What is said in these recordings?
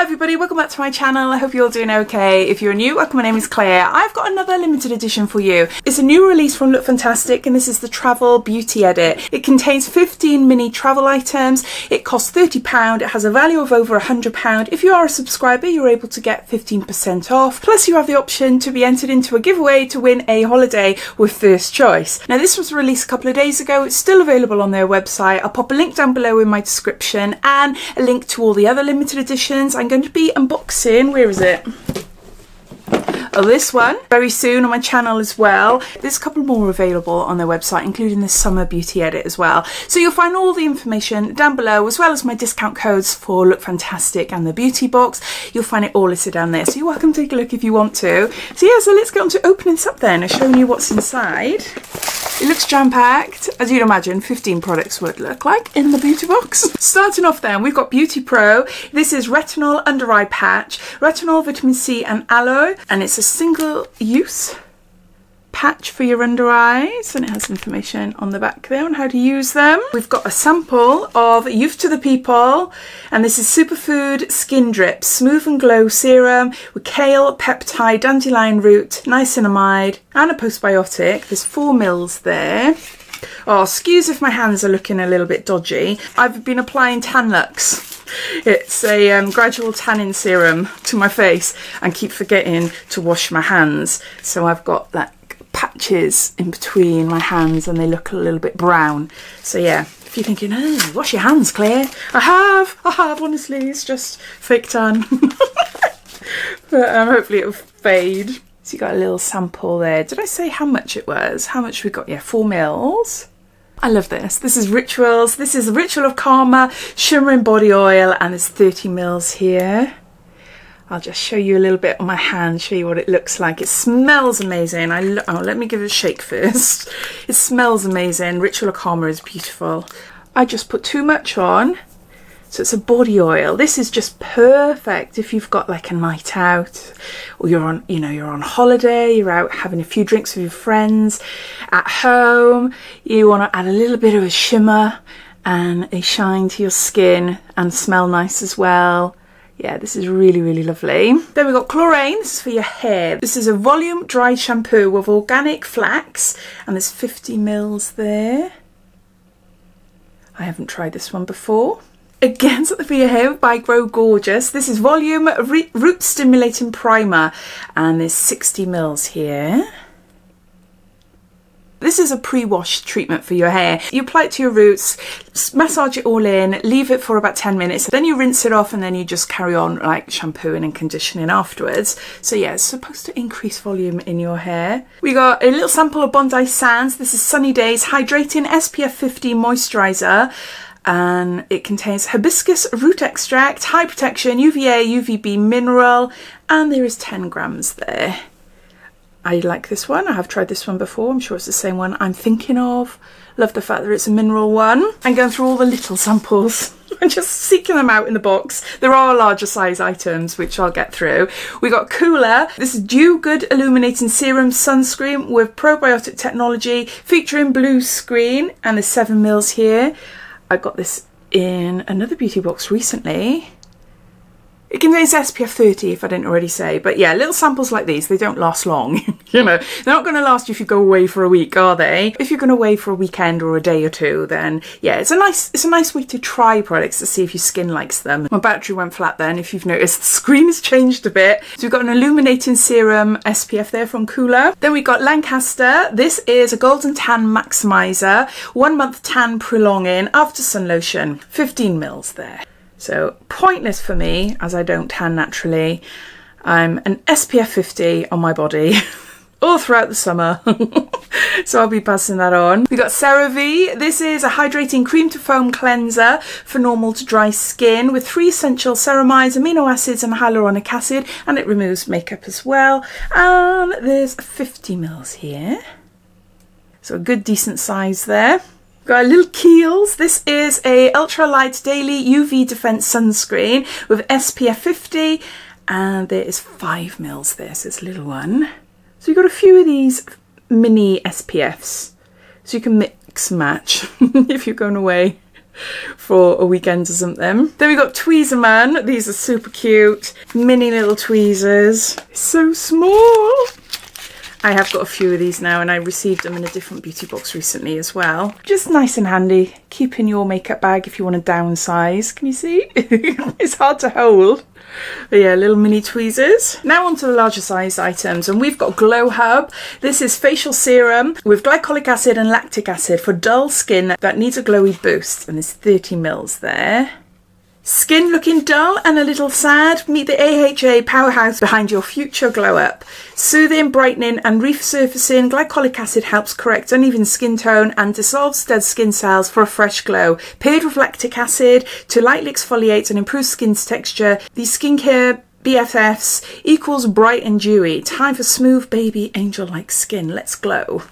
everybody, welcome back to my channel. I hope you're all doing okay. If you're new, welcome, my name is Claire. I've got another limited edition for you. It's a new release from Lookfantastic and this is the Travel Beauty Edit. It contains 15 mini travel items. It costs £30. It has a value of over £100. If you are a subscriber, you're able to get 15% off. Plus you have the option to be entered into a giveaway to win a holiday with first choice. Now this was released a couple of days ago. It's still available on their website. I'll pop a link down below in my description and a link to all the other limited editions. I'm going to be unboxing, where is it? Oh, this one very soon on my channel as well. There's a couple more available on their website, including this summer beauty edit as well. So you'll find all the information down below, as well as my discount codes for Lookfantastic and the beauty box. You'll find it all listed down there, so you're welcome to take a look if you want to. So yeah, so let's get on to opening this up then and showing you what's inside. It looks jam-packed, as you'd imagine 15 products would look like in the beauty box. Starting off then, we've got Beauty Pro. This is retinol under eye patch, retinol, vitamin C and aloe, and it's a single use patch for your under eyes, and it has information on the back there on how to use them. We've got a sample of Youth to the People, and this is Superfood Skin Drip Smooth and Glow Serum with kale, peptide, dandelion root, niacinamide and a postbiotic. There's 4 mils there. Oh, excuse if my hands are looking a little bit dodgy. I've been applying Tanlux. It's a gradual tanning serum to my face and keep forgetting to wash my hands. So I've got that patches in between my hands and they look a little bit brown. So yeah, if you're thinking, oh, wash your hands, Claire, I have, honestly, it's just fake tan. But hopefully it'll fade. So you got a little sample there. Did I say how much it was? How much we got? Yeah, 4 mils. I love this. This is Rituals. This is the Ritual of Karma Shimmering Body Oil, and there's 30 mils here. I'll just show you a little bit on my hand, show you what it looks like. It smells amazing. Oh, let me give it a shake first. It smells amazing. Ritual of Karma is beautiful. I just put too much on. So it's a body oil. This is just perfect if you've got like a night out, or you're on, you're on holiday, you're out having a few drinks with your friends, at home, you want to add a little bit of a shimmer and a shine to your skin and smell nice as well. Yeah, this is really, really lovely. Then we've got Chlorane. This is for your hair. This is a volume dry shampoo with organic flax, and there's 50 mils there. I haven't tried this one before. Again, something for your hair by Grow Gorgeous. This is volume root stimulating primer, and there's 60 mils here. This is a pre-wash treatment for your hair. You apply it to your roots, massage it all in, leave it for about 10 minutes, then you rinse it off, and then you just carry on like shampooing and conditioning afterwards. So yeah, it's supposed to increase volume in your hair. We got a little sample of Bondi Sands. This is Sunny Days Hydrating SPF 50 Moisturiser. And it contains hibiscus root extract, high protection, UVA, UVB mineral, and there is 10 grams there. I like this one. I have tried this one before. I'm sure it's the same one I'm thinking of. Love the fact that it's a mineral one. I'm going through all the little samples and just seeking them out in the box. There are larger size items, which I'll get through. We got Cooler. This is Dew Good Illuminating Serum Sunscreen with probiotic technology, featuring blue screen, and there's 7 mils here. I got this in another beauty box recently. It contains SPF 30 if I didn't already say, but yeah, little samples like these, they don't last long. They're not going to last you if you go away for a week, are they? If you're going away for a weekend or a day or two, then yeah, it's a nice way to try products to see if your skin likes them. My battery went flat then, if you've noticed. The screen has changed a bit. So we've got an illuminating serum SPF there from Cooler. Then we got Lancaster. This is a golden tan maximizer, 1 month tan prolonging after sun lotion, 15 mils there. So pointless for me, as I don't tan naturally. I'm an SPF 50 on my body all throughout the summer. So I'll be passing that on. We got CeraVe. This is a hydrating cream to foam cleanser for normal to dry skin with 3 essential ceramides, amino acids and hyaluronic acid, and it removes makeup as well. And there's 50 mils here. So a good decent size there. Got a little Kiehl's. This is a ultralight daily UV defense sunscreen with SPF 50, and there is 5 mils there, so it's a little one. So you've got a few of these mini SPFs, so you can mix and match if you're going away. for a weekend or something. Then we got Tweezerman. These are super cute. Mini little tweezers. So small. I have got a few of these now and I received them in a different beauty box recently as well. Just nice and handy. Keep in your makeup bag if you want to downsize. Can you see? It's hard to hold. But yeah, little mini tweezers. Now on to the larger size items, and we've got Glow Hub. This is facial serum with glycolic acid and lactic acid for dull skin that needs a glowy boost, and there's 30 mils there. Skin looking dull and a little sad? Meet the AHA powerhouse behind your future glow up. Soothing, brightening and resurfacing, glycolic acid helps correct uneven skin tone and dissolves dead skin cells for a fresh glow. Paired with lactic acid to lightly exfoliate and improve skin's texture, these skincare BFFs equals bright and dewy. Time for smooth baby angel-like skin. Let's glow.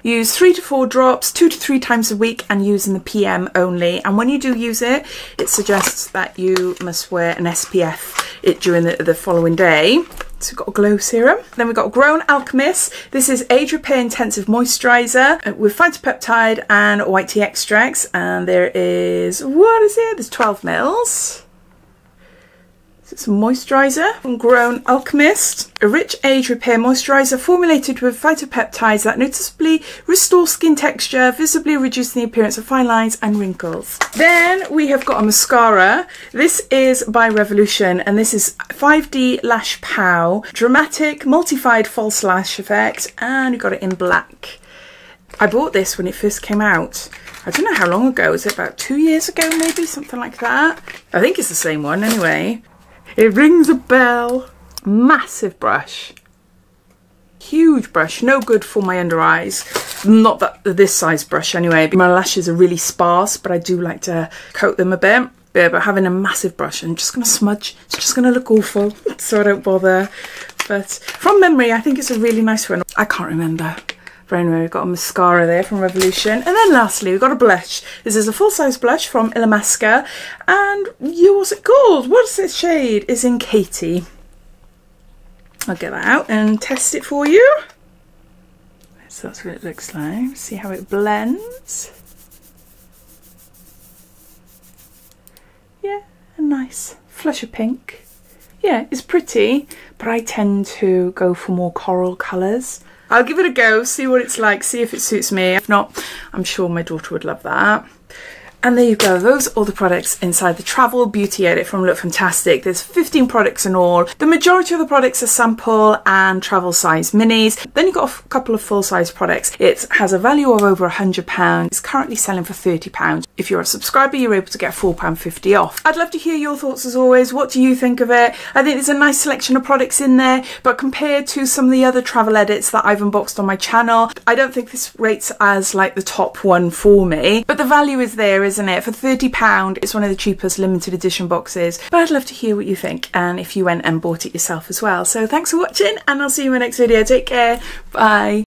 Use 3 to 4 drops 2 to 3 times a week and use in the PM only. And when you do use it, it suggests that you must wear an SPF during the following day. So we've got a glow serum. Then we've got Grown Alchemist. This is Age Repair Intensive Moisturiser with phytopeptide and white tea extracts. And there is, what is it? There's 12 mils. It's a moisturiser from Grown Alchemist. A rich age repair moisturiser formulated with phytopeptides that noticeably restore skin texture, visibly reducing the appearance of fine lines and wrinkles. Then we have got a mascara. This is by Revolution and this is 5D Lash Pow. Dramatic, multified false lash effect, and you got it in black. I bought this when it first came out. I don't know how long ago. Was it about 2 years ago maybe? Something like that. I think it's the same one anyway. It rings a bell. Massive brush. Huge brush. No good for my under eyes. Not that this size brush anyway. My lashes are really sparse, but I do like to coat them a bit. Yeah, but having a massive brush, I'm just going to smudge. It's just going to look awful, so I don't bother. But from memory, I think it's a really nice one. I can't remember. But anyway, we've got a mascara there from Revolution. And then lastly, we've got a blush. This is a full-size blush from Illamasqua. And what's it called? What's this shade? It's in Katie. I'll get that out and test it for you. So that's what it looks like. See how it blends. Yeah, a nice flush of pink. Yeah, it's pretty, but I tend to go for more coral colours. I'll give it a go, see what it's like, see if it suits me. If not, I'm sure my daughter would love that. And there you go, those are all the products inside the Travel Beauty Edit from Lookfantastic. There's 15 products in all. The majority of the products are sample and travel size minis. Then you've got a couple of full size products. It has a value of over £100. It's currently selling for £30. If you're a subscriber, you're able to get £4.50 off. I'd love to hear your thoughts as always. What do you think of it? I think there's a nice selection of products in there, but compared to some of the other travel edits that I've unboxed on my channel, I don't think this rates as like the top one for me. But the value is there, isn't it? For £30, it's one of the cheapest limited edition boxes. But I'd love to hear what you think and if you went and bought it yourself as well. So thanks for watching and I'll see you in my next video. Take care. Bye.